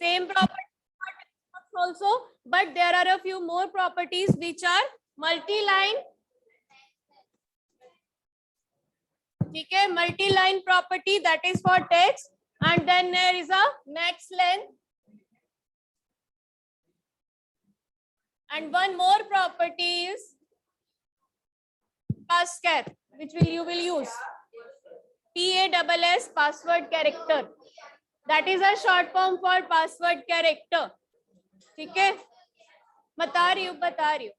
Same property also, but there are a few more properties which are multi-line. ठीक है, multi-line property, that is for text, and then there is a max length, and one more property is passchar, which you will use PASS, password character. That is a short form for password character. ठीक है, बता रही हूँ.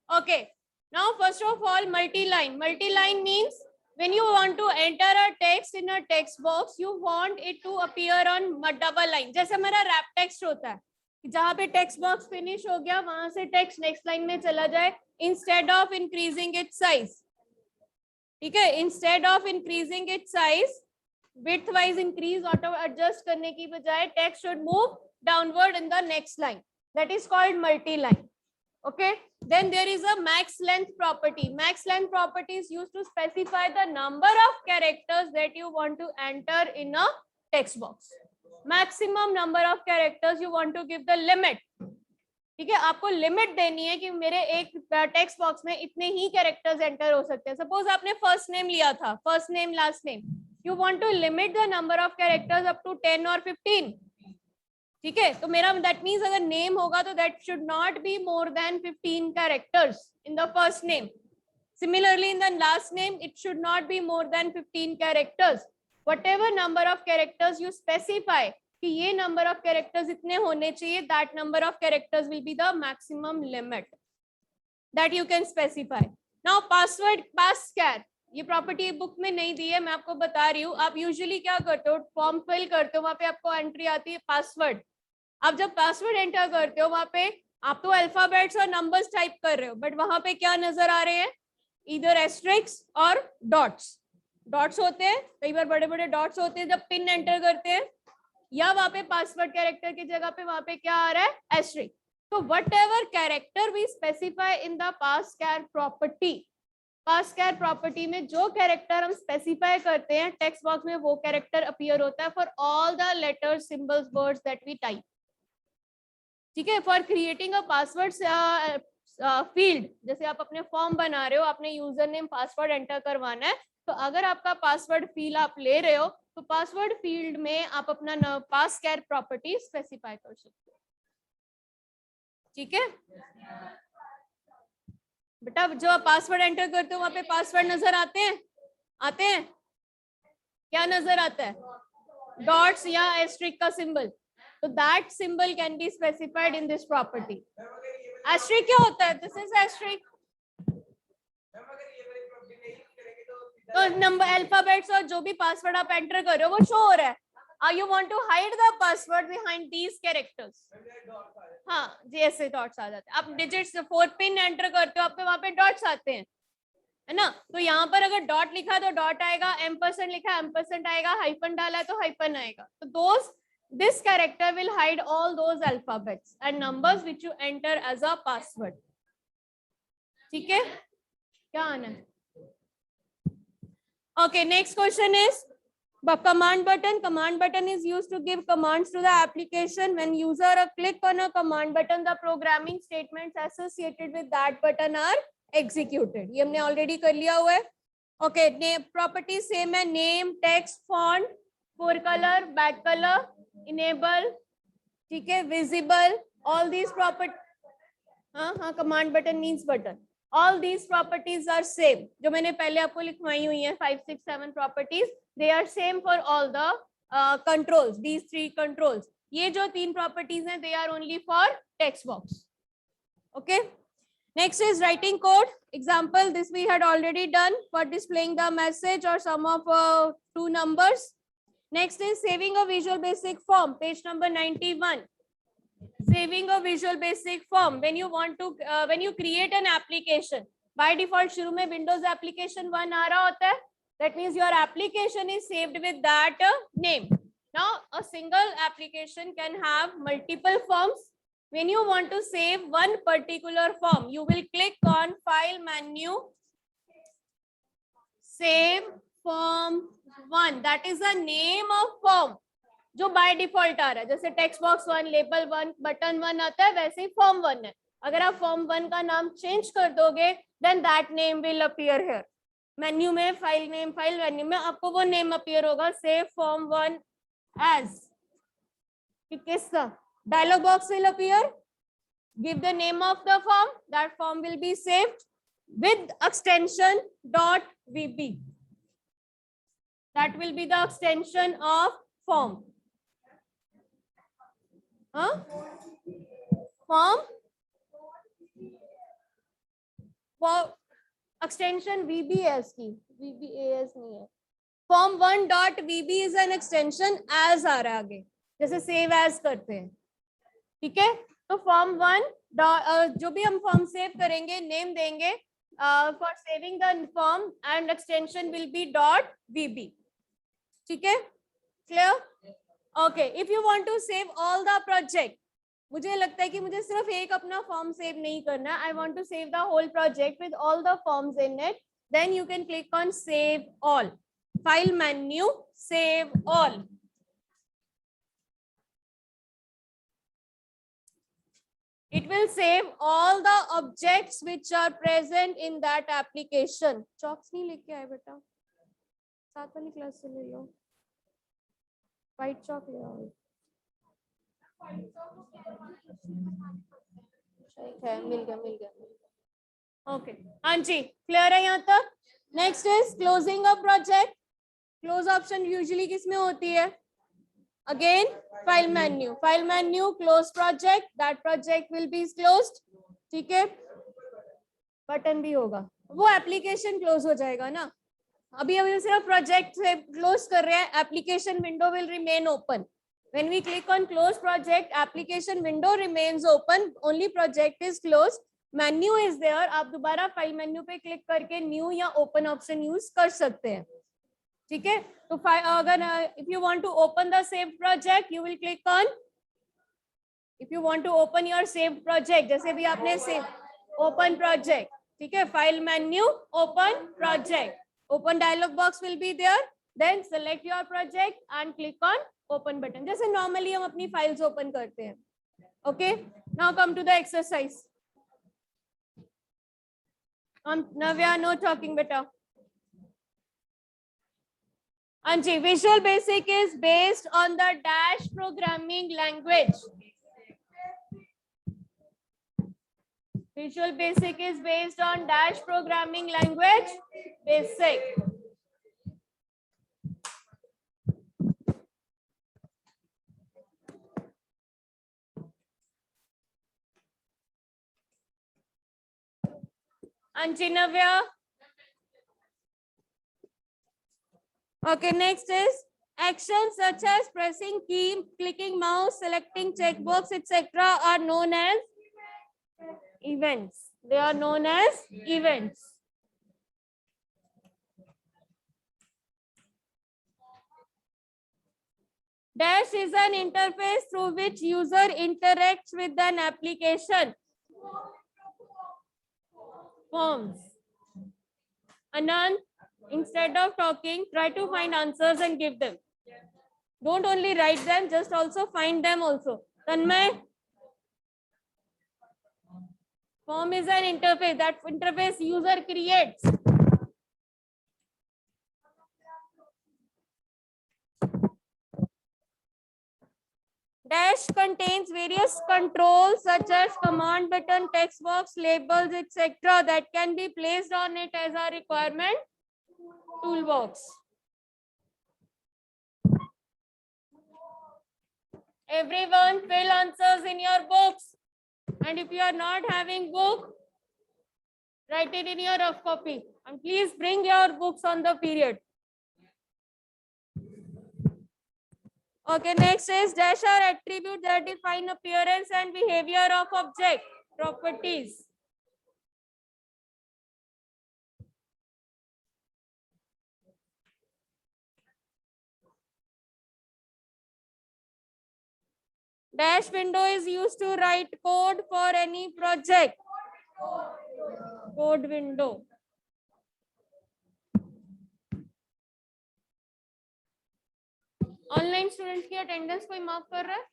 Okay, now first of all, multi-line. Multi-line means when you want to enter a text in a text box, you want it to appear on double line. जैसे हमारा wrap text होता है, जहाँ पे text box finish हो गया, वहां से text next line में चला जाए, instead of increasing its size. ठीक है, instead of increasing its size, width wise increase auto adjust करने की बजाय text should move downward in the next line. That is called multi-line. Okay, then there is a max length property. Max length property is used to specify the number of characters that you want to enter in a text box. Maximum number of characters you want to give the limit. ठीक है, आपको limit देनी है कि मेरे एक text box में इतने ही कैरेक्टर्स एंटर हो सकते हैं. सपोज आपने फर्स्ट नेम लिया था, first name last name, you want to limit the number of characters up to 10 और 15. ठीक है, तो मेरा दैट मीन्स अगर नेम होगा तो that should not be more than 15 characters in the first name. Similarly in the last name it should not be more than 15 characters. Whatever number of characters you specify कि ये number of characters इतने होने चाहिए, that number of characters will be the maximum limit that you can specify. Now password passchar, ये property book में नहीं दी है, मैं आपको बता रही हूँ. आप यूजुअली क्या करते हो, फॉर्म फिल करते हो, वहां पे आपको एंट्री आती है पासवर्ड. आप जब पासवर्ड एंटर करते हो वहां पे आप तो अल्फाबेट्स और नंबर्स टाइप कर रहे हो, बट वहां पे क्या नजर आ रहे हैं, इधर एस्ट्रिक्स और डॉट्स. डॉट्स होते हैं, कई बार बड़े बड़े डॉट्स होते हैं जब पिन एंटर करते हैं, या वहां पे पासवर्ड कैरेक्टर की जगह पे वहां पे क्या आ रहा है, एस्ट्रिक. तो whatever character we specify in the passchar property, passchar property में जो कैरेक्टर हम स्पेसिफाई करते हैं टेक्स्ट बॉक्स में, वो कैरेक्टर अपीयर होता है for all the letters, symbols, words that we type. ठीक है, for creating a password field, जैसे आप अपने फॉर्म बना रहे हो, आपने यूजर नेम पासवर्ड एंटर करवाना है, तो अगर आपका पासवर्ड फील्ड आप ले रहे हो तो पासवर्ड फील्ड में आप अपना passchar प्रॉपर्टी स्पेसिफाई कर सकते हो. ठीक है बेटा, जो आप पासवर्ड एंटर करते हो वहां पे पासवर्ड नजर आते हैं, क्या नजर आता है, डॉट्स या एस्ट्रिक का सिंबल. तो that symbol can be specified in this property. Asterisk क्या होता है, दिस इज एस्ट्रिक. तो नंबर, अल्फाबेट्स और जो भी पासवर्ड आप एंटर कर रहे हो वो शो हो रहा है. You want to hide the password behind these characters. हाँ जी, ऐसे डॉट्स आ जाते हैं. आप डिजिट्स 4 पिन एंटर करते हो, आपके वहां पे डॉट्स आते हैं, है ना. तो यहाँ पर अगर डॉट लिखा है तो डॉट आएगा, एम्परसेंट लिखा है एम्परसेंट आएगा, हाइफन डाला है तो हाइफन आएगा. तो this character will hide all those alphabets and numbers which you enter as a password. ठीक है, क्या आना है. Okay, next question is command button. Command button is used to give commands to the application. When user click on a command button, the programming statements associated with that button are executed. ये हमने already कर लिया हुआ है. Okay, name property same है, name, text, font, fore color, back color, enable, ठीक है, visible, all these property. हाँ, command button means button. All these properties are same. जो मैंने पहले आपको लिखवाई हुई है 5, 6, 7 properties, they are same for all the controls. These 3 controls. ये जो 3 properties हैं, they are only for text box. Okay. Next is writing code. Example, this we had already done for displaying the message or sum of 2 numbers. Next is saving a Visual Basic form. Page number 91. Saving a Visual Basic form. When you want to, when you create an application, by default शुरू में Windows application 1 आ रहा होता है. That means your application is saved with that name. Now a single application can have multiple forms. When you want to save one particular form, you will click on File menu, Save Form 1. That is the name of form. जो by default आ रहा है, जैसे text box 1, label 1, button 1 आता है, वैसे ही form 1 है। अगर आप फॉर्म 1 का नाम चेंज कर दोगे then that name will appear here. Menu में फाइल नेम, फाइल मेन्यू में आपको वो नेम अपीयर होगा, सेव फॉर्म 1 एज। किसका dialog box will appear, give the name of the form, that form will be saved with extension .vb. That will be the extension of form. Form for extension vbs की, vbas नहीं है, form 1.vb is an extension as आ रहा है आगे, जैसे save as करते हैं, ठीक है। तो फॉर्म 1 जो भी हम फॉर्म सेव करेंगे, नेम देंगे for saving the form and extension will be .vb, ठीक है, clear? Okay, if you want to save all the project, मुझे लगता है कि मुझे सिर्फ एक अपना फॉर्म सेव नहीं करना, I want to save the whole project with all the forms in it, then you can click on save all, file menu, save all. It will save all the objects which are present in that application. Chalks नहीं लेके आए बेटा, साथ वाली class से ले लो, white chalk ले आओ। ठीक है, मिल गया। ओके, हाँ जी, क्लियर है यहाँ तक? Next is closing a project. Close option usually किसमें होती है? Again, file menu, close project, that project will be closed, ठीक है। बटन भी होगा, वो एप्लीकेशन क्लोज हो जाएगा ना। अभी सिर्फ प्रोजेक्ट से क्लोज कर रहे हैं, application window will remain open. When we click on close project, application window remains open, only project is closed, menu is there। आप दोबारा फाइल मेन्यू पे क्लिक करके न्यू या ओपन ऑप्शन यूज कर सकते हैं, ठीक है। तो अगर if you want to open the saved project, you will click on, if you want to open your saved project, जैसे भी आपने सेव ओपन प्रोजेक्ट, ठीक है, file menu, open project, open dialog box will be there, then select your project and click on open button, जैसे normally हम अपनी files open करते हैं। Okay, now come to the exercise. Navya, no talking बेटा। Anji, Visual Basic is based on the Dash programming language. Visual Basic is based on Dash programming language. Basic. Anji, Navya. Okay, next is actions such as pressing key, clicking mouse, selecting checkbox, etc. are known as events. They are known as events. Dash is an interface through which user interacts with an application. Forms. Anand, instead of talking, try to find answers and give them. Don't only write them, just also find them also. Tanmay, form is an interface. That interface user creates. Dash contains various controls such as command button, text box, labels, etc. that can be placed on it as a requirement toolbox. Everyone fill answers in your books, and if you are not having book, write it in your rough copy, and please bring your books on the period. Okay, next is dash are attributes that define appearance and behavior of object. Properties. Dash window is used to write code for any project. Code window. Online students की attendance कोई mark कर रहा है?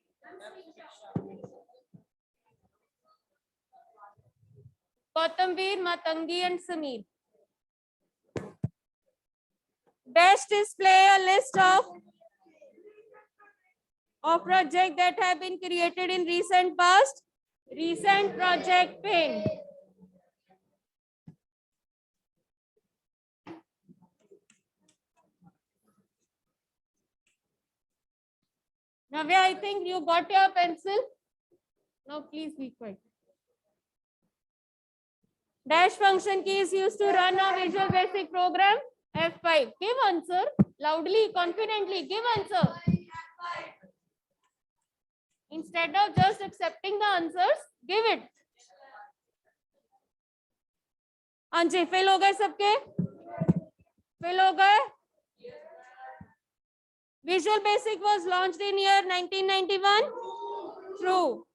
Gautamveer, Matangi and Sameer. Dash display a list of projects that have been created in recent past. Recent project pane. Navya, I think you got your pencil. Now please be quiet. Dash function key is used to run a Visual Basic program. F5. Give answer loudly, confidently. Give answer. Instead of just accepting the answers, give it. अंजी fail हो गए सबके? Fail हो गए? Visual Basic was launched in year 1991. True.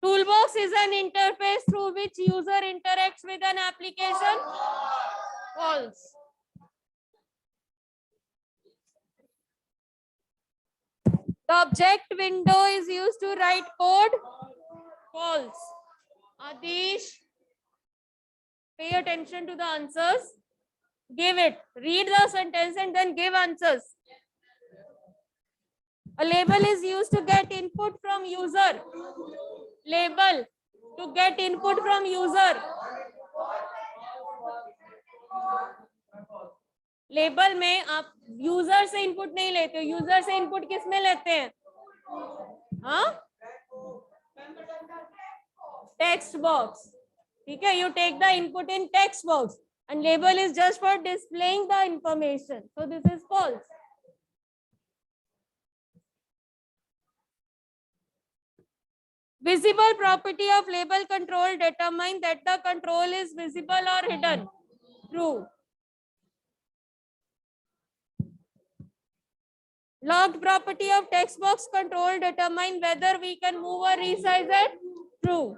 Toolbox is an interface through which user interacts with an application. False. The object window is used to write code. False. Adish, pay attention to the answers. Give it. Read the sentence and then give answers. A label is used to get input from user. Label to get input from user. Label में आप user से input नहीं लेते हो. User से input किस में लेते हैं? हाँ, टेक्स्ट बॉक्स. ठीक है, you take the input in text box and label is just for displaying the information. So this is false. Visible property of label control determine that the control is visible or hidden. True. Logged property of text box control determine whether we can move or resize it. True.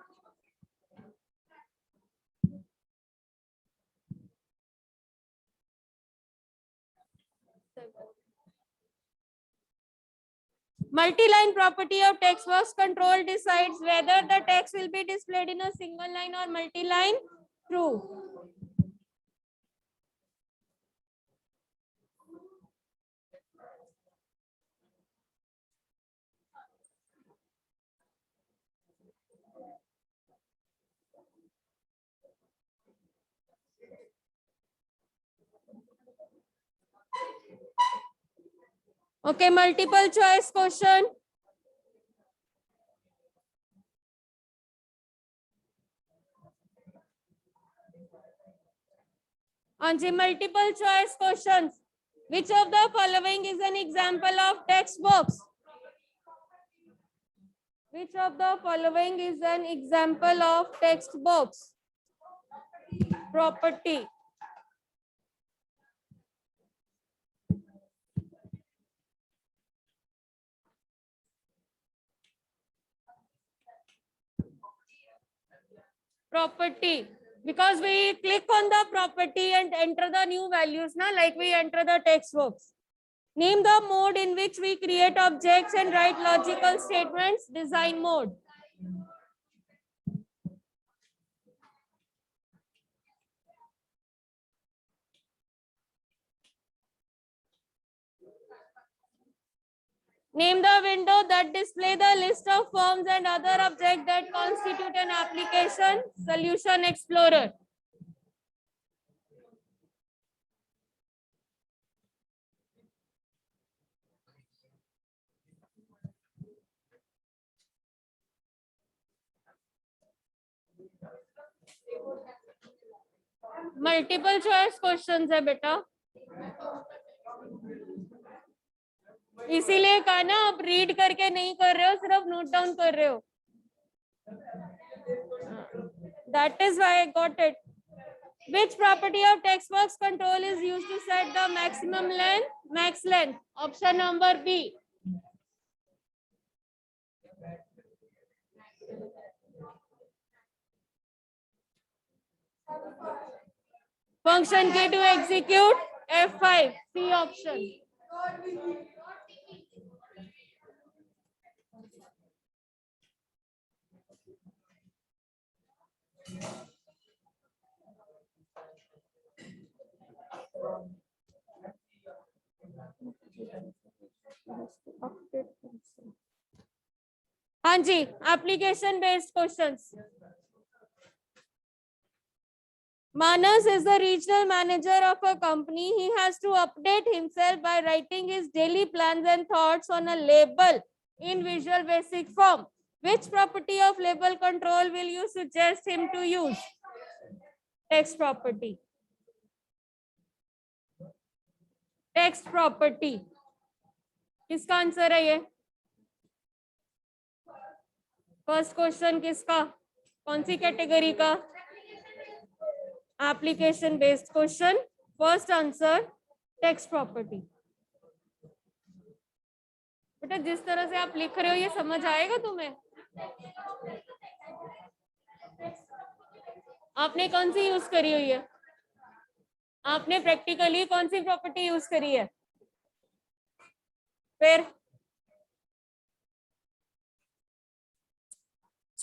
Multi-line property of text box control decides whether the text will be displayed in a single line or multi-line. True. Okay, multiple choice question. On the multiple choice questions, which of the following is an example of text box? Which of the following is an example of text box? Property. Property. Because we click on the property and enter the new values, na, like we enter the text box. Name the mode in which we create objects and write logical statements. Design mode. Name the window that display the list of forms and other objects that constitute an application. Solution Explorer. Multiple choice questions है बेटा, इसीलिए कहा ना आप read करके नहीं कर रहे हो, सिर्फ नोट डाउन कर रहे हो. That is why I got it. Which property of text box control is used to set the maximum length? Max length. Option number B. Function key to execute F5. C option. हाँ जी, application based questions. Manas is the regional manager of a company. He has to update himself by writing his daily plans and thoughts on a label in Visual Basic form. Which property of label control will you suggest him to use? Text property. Text property. किसका answer है ये? First question किसका? कौन सी category का? Application based question. First answer text property. बेटा जिस तरह से आप लिख रहे हो ये समझ आएगा तुम्हें? आपने कौन सी यूज करी हुई है? आपने प्रैक्टिकली कौन सी प्रॉपर्टी यूज करी है? फिर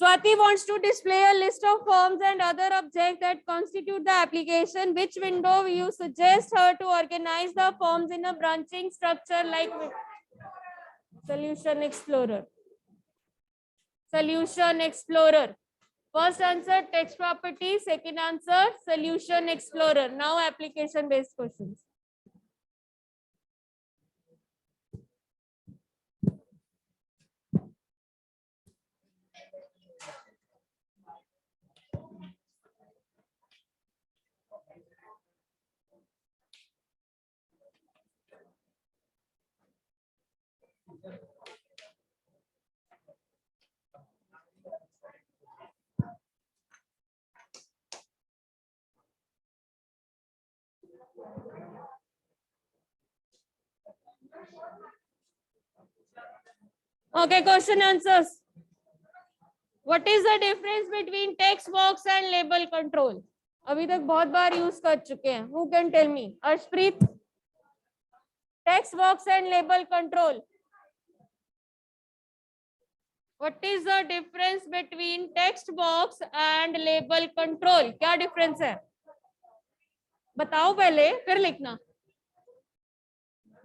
Swati wants to display a list of forms and other objects that constitute the application. Which window you suggest her to organize the forms in a branching structure like Solution Explorer? Solution Explorer. First answer text property, second answer Solution Explorer. Now application based questions. Okay, question answers. What is the difference between text box and label control? अभी तक बहुत बार use कर चुके हैं. Who can tell me? Arshpreet. Text box and label control. What is the difference between text box and label control? क्या difference है? बताओ पहले फिर लिखना.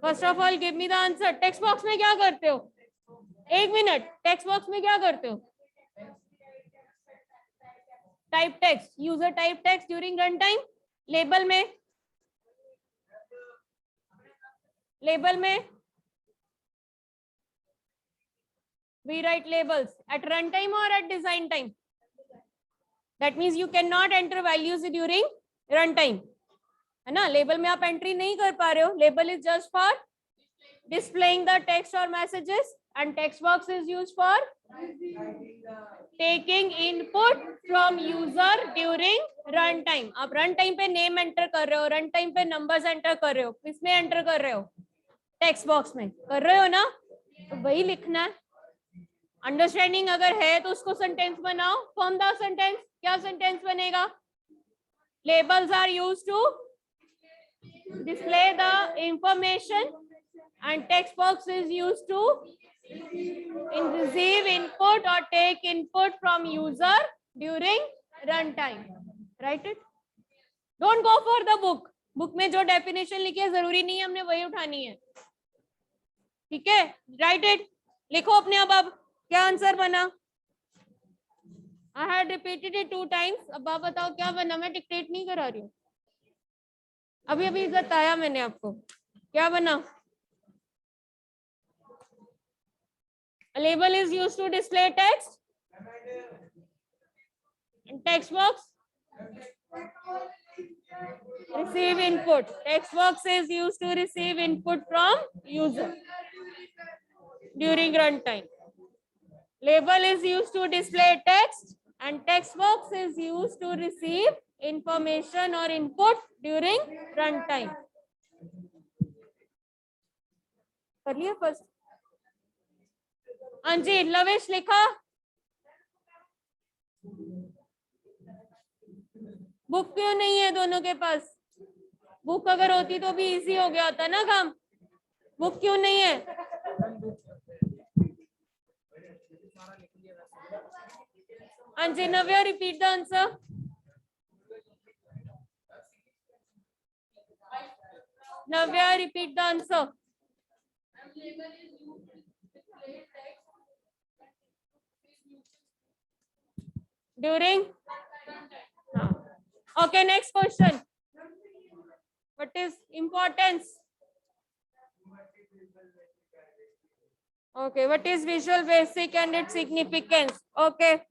First of all, give me the answer. Text box में क्या करते हो? एक मिनट. टेक्स्ट बॉक्स में क्या करते हो? Type text. User type text during run time. Label में we write labels at runtime or at design time. That means you cannot enter values during runtime. है ना? लेबल में आप एंट्री नहीं कर पा रहे हो. Label is just for displaying the text or messages and text box is used for taking input from user during run time. आप रन टाइम पे नेम एंटर कर रहे हो, रन टाइम पे नंबर्स एंटर कर रहे हो. किसमें एंटर कर रहे हो? टेक्स्ट बॉक्स में कर रहे हो ना? तो वही लिखना है. अंडरस्टैंडिंग अगर है तो उसको सेंटेंस बनाओ. Form the sentence. क्या सेंटेंस बनेगा? Labels are used to display the information and text box is used to receive input or take input from user during runtime. Write it. Don't go for the book. Book में जो definition लिखी है जरूरी नहीं है हमने वही उठानी है. ठीक है? Right it. लिखो अपने अब क्या आंसर बना? I had repeated it 2 times. अब आप बताओ क्या बना? मैं डिक्टेट नहीं करा रही हूँ. अभी बताया मैंने आपको क्या बना. A label is used to display text. And text box receive input. Text box is used to receive input from user during runtime. Label is used to display text and text box is used to receive information or input during runtime. कर लिया first. हाँ जी, लवेश लिखा. Book क्यों नहीं है दोनों के पास? Book अगर होती तो भी इजी हो गया होता ना काम. बुक क्यों नहीं है? Anjay, Navya, repeat the answer. Navya, repeat the answer. During? Okay, next question. What is importance? Okay, what is Visual Basic and its significance? Okay.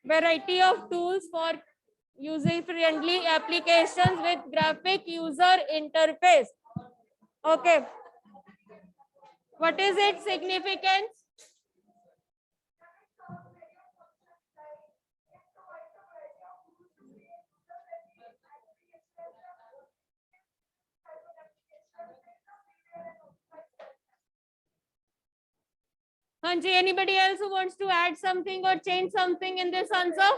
Variety of tools for user-friendly applications with graphic user interface. Okay. What is its significance? Hanji, anybody else who wants to add something or change something in this answer?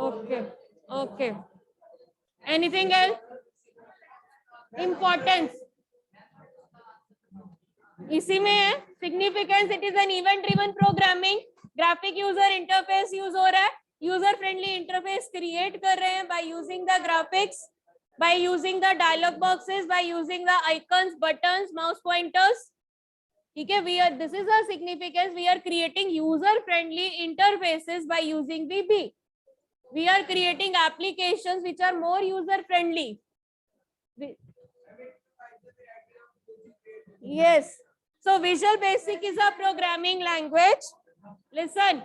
Okay. Okay. Anything else? Importance. इसी में है significance. It is an event-driven programming. Graphic user interface use हो रहा है. User-friendly interface create कर रहे हैं by using the graphics, by using the dialog boxes, by using the icons, buttons, mouse pointers. ठीक है, this is a significance. We are creating user-friendly interfaces by using VB. We are creating applications which are more user-friendly. Yes. So Visual Basic is a programming language. Listen,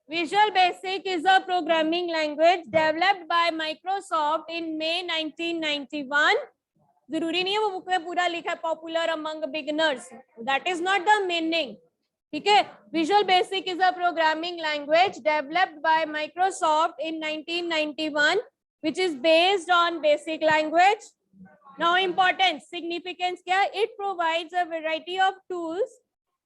Visual Basic is a programming language developed by Microsoft in May 1991. जरूरी नहीं है वो book में पूरा लिखा है popular among beginners. That is not the meaning. ठीक है, visual basic is a programming language developed by Microsoft in 1991 which is based on basic language. Now importance, significance क्या? It provides a variety of tools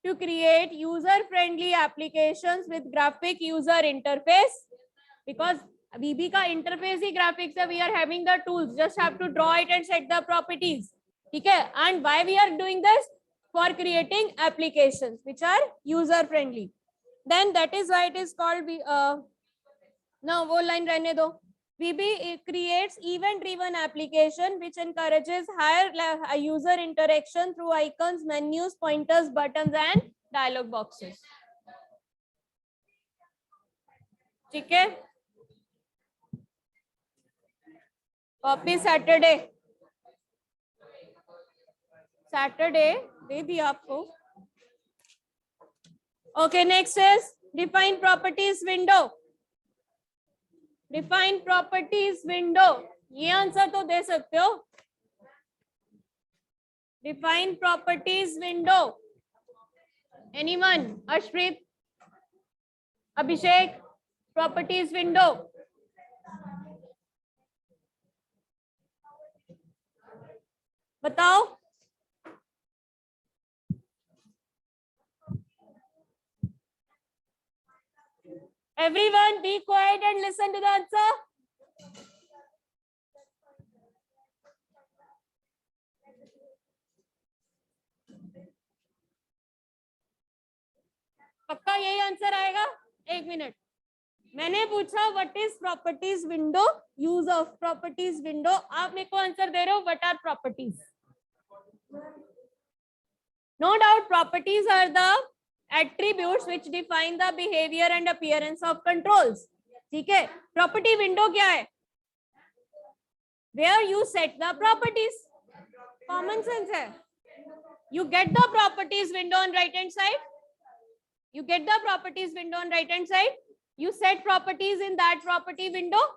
to create user friendly applications with graphic user interface. Because VB का interface ही graphics है. We are having the tools, just have to draw it and set the properties. ठीक है, and why we are doing this? For creating applications which are user friendly. Then that is why it is called ना वो line रहने दो. VB creates event driven application which encourages higher user interaction through icons, menus, pointers, buttons and dialog boxes. ठीक है, copy Saturday दे दिया आपको. Okay, next is define properties window. Define properties window, ये आंसर तो दे सकते हो. Define properties window. Anyone? Arshpreet, Abhishek, properties window. बताओ. Everyone be quiet and listen to the answer. पक्का यही आंसर आएगा? एक मिनट, मैंने पूछा what is properties window, use of properties window. आप मेरे को आंसर दे रहे हो what are properties. No doubt properties are the attributes which define the behavior and appearance of controls. ठीक है, property window क्या है? Where you set the properties. Common sense है. You get the properties window on right hand side. You get the properties window on right hand side. You set properties in that property window.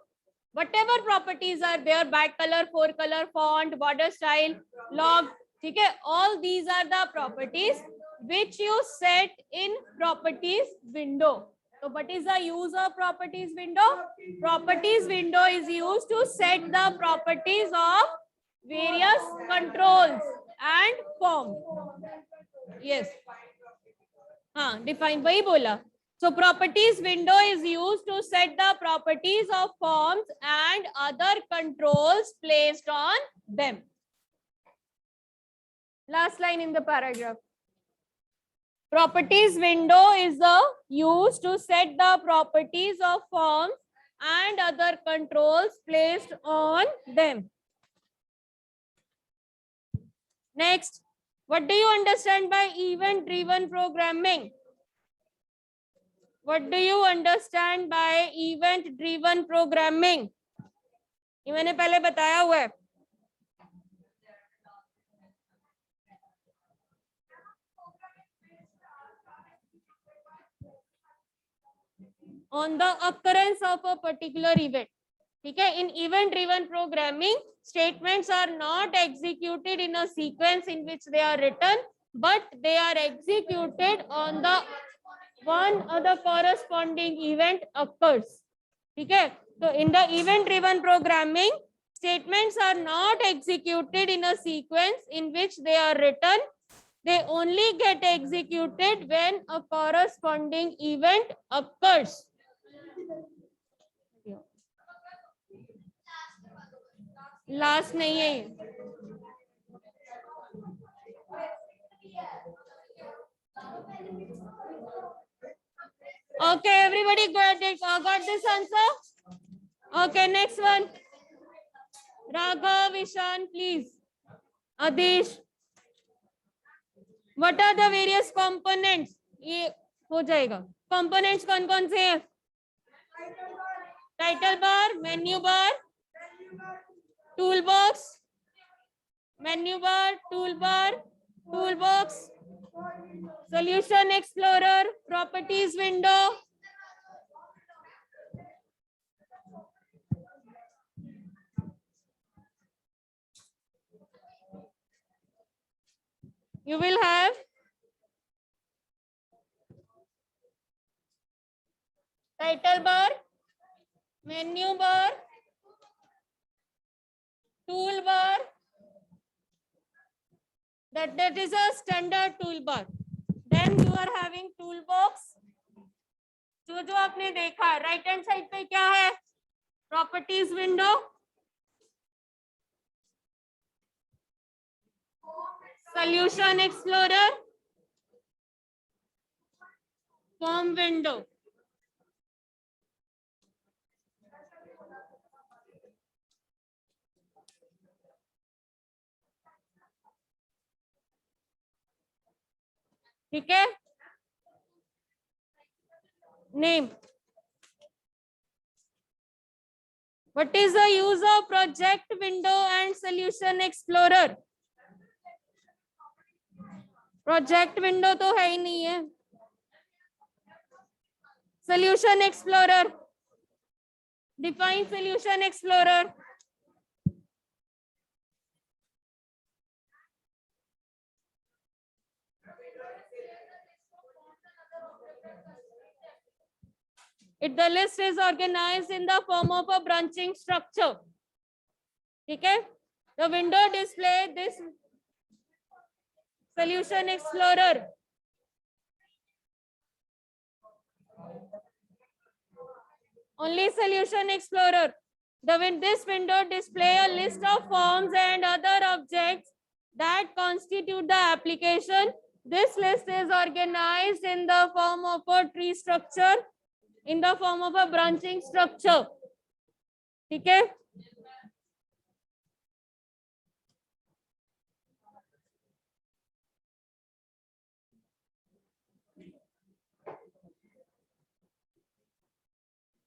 Whatever properties are there, back color, forecolor, font, border style, log. ठीक है, all these are the properties which you set in properties window. So what is the use of properties window? Properties window is used to set the properties of various controls and forms. Yes. हाँ, define वही बोला. So properties window is used to set the properties of forms and other controls placed on them. Last line in the paragraph. Properties window is used to set the properties of forms and other controls placed on them. Next, what do you understand by event-driven programming? What do you understand by event-driven programming? ये मैंने पहले बताया हुआ है. On the occurrence of a particular event. ठीक है? In event-driven programming, statements are not executed in a sequence in which they are written, but they are executed on the one or the corresponding event occurs. ठीक है? So in the event-driven programming, statements are not executed in a sequence in which they are written. They only get executed when a corresponding event occurs. Last नहीं है ये. Okay, everybody got this answer? Okay, next one. Raghav, Ishan, please. Adish. What are the various components? ये हो जाएगा. Components कौन कौन से हैं? Title bar, menu bar, toolbox, menu bar, toolbar, toolbox, solution explorer, properties window. You will have title bar, menu bar, toolbar. That is a standard toolbar. Then you are having toolbox. जो आपने देखा right hand side पे क्या है? Properties window, solution explorer, form window. ठीक है? Name. What is the use of project window and solution explorer? Project window तो है ही नहीं है. Solution explorer. Define solution explorer. The list is organized in the form of a branching structure. ठीक है? The window display this solution explorer. Only solution explorer. This window display a list of forms and other objects that constitute the application. This list is organized in the form of a tree structure, in the form of a branching structure. ठीक है?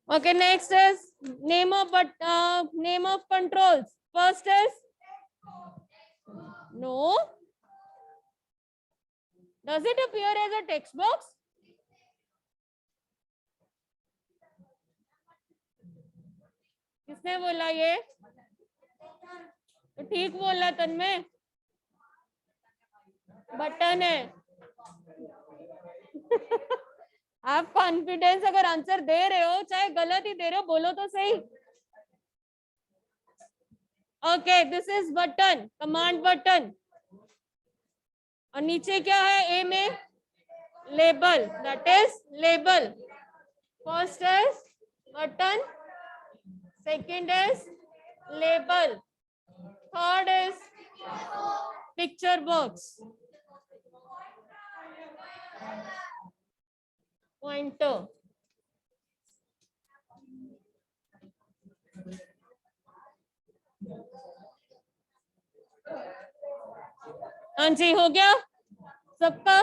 Okay, next is name of controls. First is no. Does it appear as a text box? किसने बोला ये? तो ठीक बोला तन्मय. Button है. आप कॉन्फिडेंस, अगर आंसर दे रहे हो चाहे गलत ही दे रहे हो बोलो तो सही. Okay, this is button, command button. और नीचे क्या है ए में? Label, that is label. First is button, second is label, third is picture box, pointer. हाँ जी, हो गया सबका.